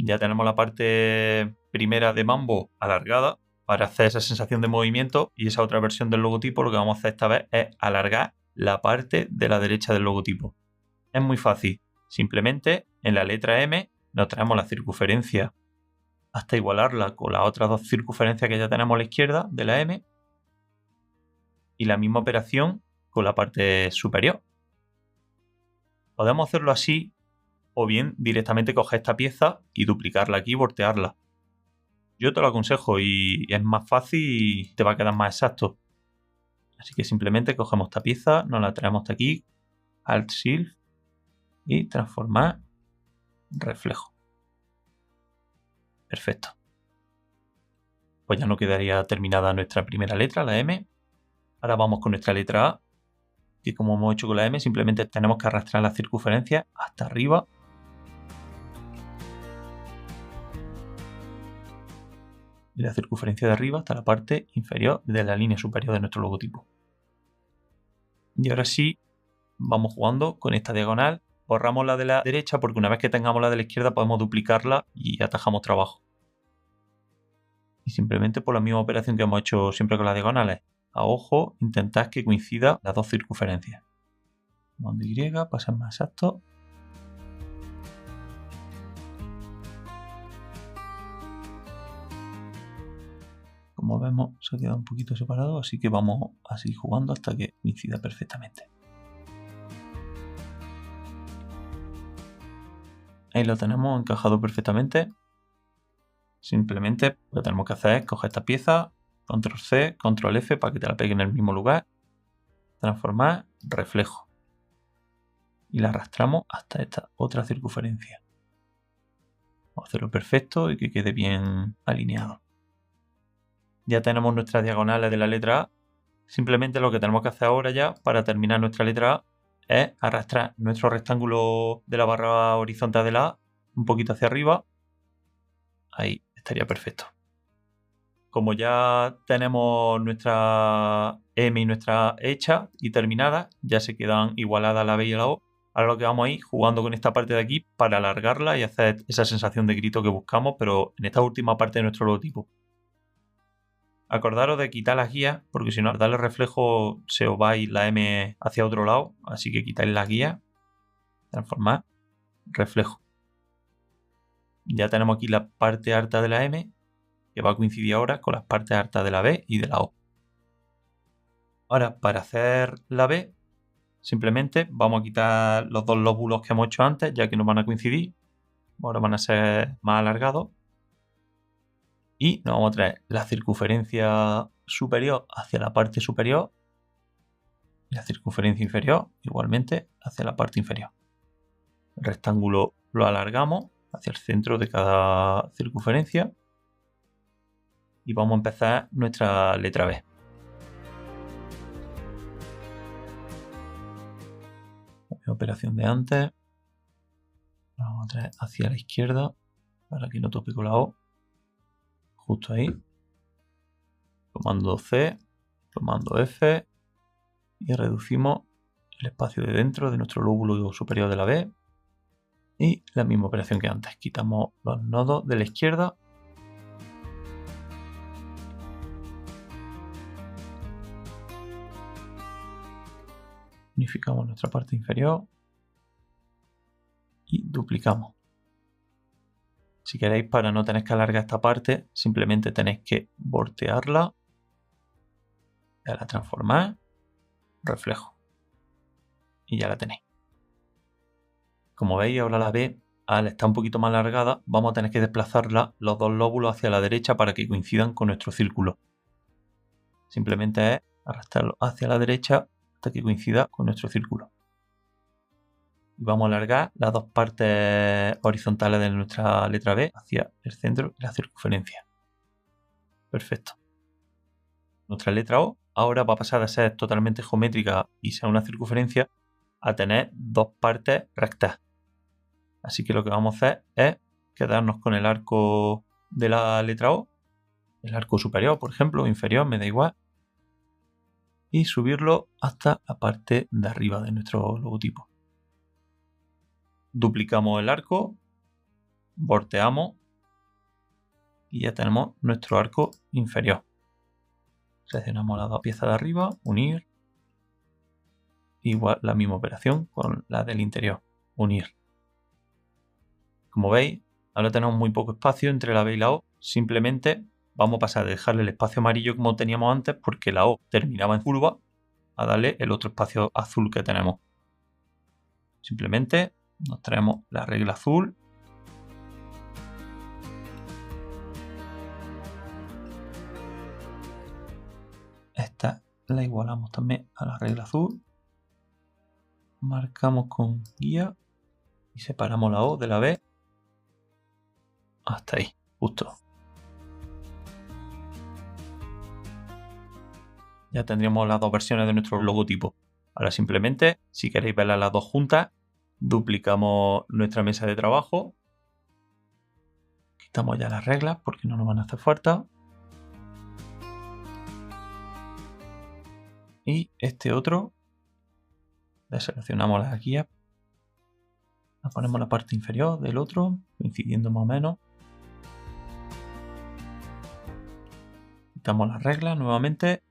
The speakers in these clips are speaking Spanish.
Ya tenemos la parte primera de Mambo alargada para hacer esa sensación de movimiento, y esa otra versión del logotipo lo que vamos a hacer esta vez es alargar la parte de la derecha del logotipo. Es muy fácil. Simplemente en la letra M nos traemos la circunferencia hasta igualarla con las otras dos circunferencias que ya tenemos a la izquierda de la M, y la misma operación con la parte superior. Podemos hacerlo así, o bien directamente coger esta pieza y duplicarla aquí y voltearla. Yo te lo aconsejo y es más fácil y te va a quedar más exacto. Así que simplemente cogemos esta pieza, nos la traemos hasta aquí, Alt Shift y transformar reflejo. Perfecto. Pues ya no quedaría terminada nuestra primera letra, la M. Ahora vamos con nuestra letra A, que como hemos hecho con la M, simplemente tenemos que arrastrar la circunferencia hasta arriba. Y la circunferencia de arriba hasta la parte inferior de la línea superior de nuestro logotipo. Y ahora sí, vamos jugando con esta diagonal. Borramos la de la derecha porque una vez que tengamos la de la izquierda podemos duplicarla y atajamos trabajo. Y simplemente por la misma operación que hemos hecho siempre con las diagonales, a ojo, intentad que coincidan las dos circunferencias. Comando Y para ser más exacto. Como vemos, se ha quedado un poquito separado, así que vamos a seguir jugando hasta que coincida perfectamente. Ahí lo tenemos encajado perfectamente. Simplemente lo que tenemos que hacer es coger esta pieza, Control C, Control F para que te la pegue en el mismo lugar, transformar reflejo y la arrastramos hasta esta otra circunferencia. Vamos a hacerlo perfecto y que quede bien alineado. Ya tenemos nuestras diagonales de la letra A. Simplemente lo que tenemos que hacer ahora ya para terminar nuestra letra A es arrastrar nuestro rectángulo de la barra horizontal de la A un poquito hacia arriba. Ahí estaría perfecto. Como ya tenemos nuestra M y nuestra A hecha y terminada, ya se quedan igualadas la B y la O. Ahora lo que vamos a ir jugando con esta parte de aquí para alargarla y hacer esa sensación de grito que buscamos, pero en esta última parte de nuestro logotipo. Acordaros de quitar las guías, porque si no, al darle reflejo se os va a ir la M hacia otro lado, así que quitáis las guías, transformar, reflejo. Ya tenemos aquí la parte alta de la M, que va a coincidir ahora con las partes altas de la B y de la O. Ahora, para hacer la B, simplemente vamos a quitar los dos lóbulos que hemos hecho antes, ya que no van a coincidir. Ahora van a ser más alargados. Y nos vamos a traer la circunferencia superior hacia la parte superior y la circunferencia inferior igualmente hacia la parte inferior. El rectángulo lo alargamos hacia el centro de cada circunferencia y vamos a empezar nuestra letra B. La operación de antes. Vamos a traer hacia la izquierda para que no tope con la O. Justo ahí. Comando C, comando F y reducimos el espacio de dentro de nuestro lóbulo superior de la B. Y la misma operación que antes. Quitamos los nodos de la izquierda. Unificamos nuestra parte inferior. Y duplicamos. Si queréis, para no tener que alargar esta parte, simplemente tenéis que voltearla. Y a la transformar, reflejo. Y ya la tenéis. Como veis, ahora la B, al estar un poquito más alargada, vamos a tener que desplazarla los dos lóbulos hacia la derecha para que coincidan con nuestro círculo. Simplemente es arrastrarlo hacia la derecha hasta que coincida con nuestro círculo. Y vamos a alargar las dos partes horizontales de nuestra letra B hacia el centro y la circunferencia. Perfecto. Nuestra letra O ahora va a pasar de ser totalmente geométrica y ser una circunferencia a tener dos partes rectas. Así que lo que vamos a hacer es quedarnos con el arco de la letra O, el arco superior, por ejemplo, o inferior, me da igual, y subirlo hasta la parte de arriba de nuestro logotipo. Duplicamos el arco volteamos y ya tenemos nuestro arco inferior. Seleccionamos las dos piezas de arriba, unir. Igual la misma operación con la del interior, unir. Como veis, ahora tenemos muy poco espacio entre la B y la O. Simplemente vamos a pasar de dejarle el espacio amarillo como teníamos antes, porque la O terminaba en curva, a darle el otro espacio azul que tenemos. Simplemente nos traemos la regla azul. Esta la igualamos también a la regla azul. Marcamos con guía y separamos la O de la B. Hasta ahí, justo. Ya tendríamos las dos versiones de nuestro logotipo. Ahora simplemente, si queréis verlas las dos juntas, duplicamos nuestra mesa de trabajo. Quitamos ya las reglas porque no nos van a hacer falta. Y este otro, deseleccionamos las guías. Nos ponemos la parte inferior del otro, coincidiendo más o menos. Quitamos las reglas nuevamente.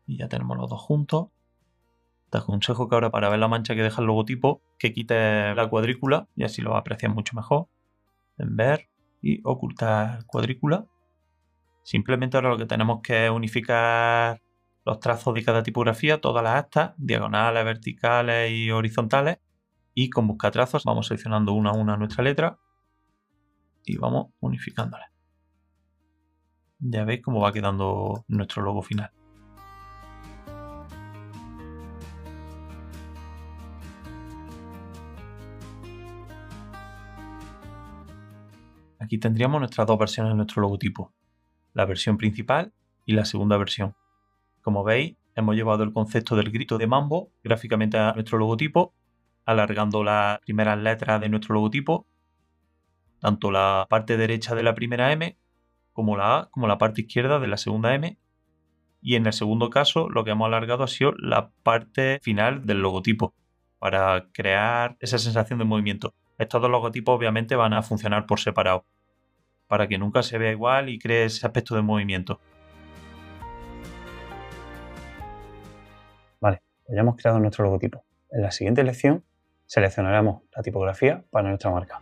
Y ya tenemos los dos juntos. Te aconsejo que ahora para ver la mancha que deja el logotipo, que quites la cuadrícula y así lo aprecias mucho mejor. En ver y ocultar cuadrícula. Simplemente ahora lo que tenemos que es unificar los trazos de cada tipografía, todas las astas, diagonales, verticales y horizontales. Y con buscatrazos vamos seleccionando una a una nuestra letra y vamos unificándolas. Ya veis cómo va quedando nuestro logo final. Aquí tendríamos nuestras dos versiones de nuestro logotipo, la versión principal y la segunda versión. Como veis, hemos llevado el concepto del grito de Mambo gráficamente a nuestro logotipo, alargando las primeras letras de nuestro logotipo, tanto la parte derecha de la primera M como la A, como la parte izquierda de la segunda M. Y en el segundo caso, lo que hemos alargado ha sido la parte final del logotipo, para crear esa sensación de movimiento. Estos dos logotipos obviamente van a funcionar por separado, para que nunca se vea igual y cree ese aspecto de movimiento. Vale, pues ya hemos creado nuestro logotipo. En la siguiente lección seleccionaremos la tipografía para nuestra marca.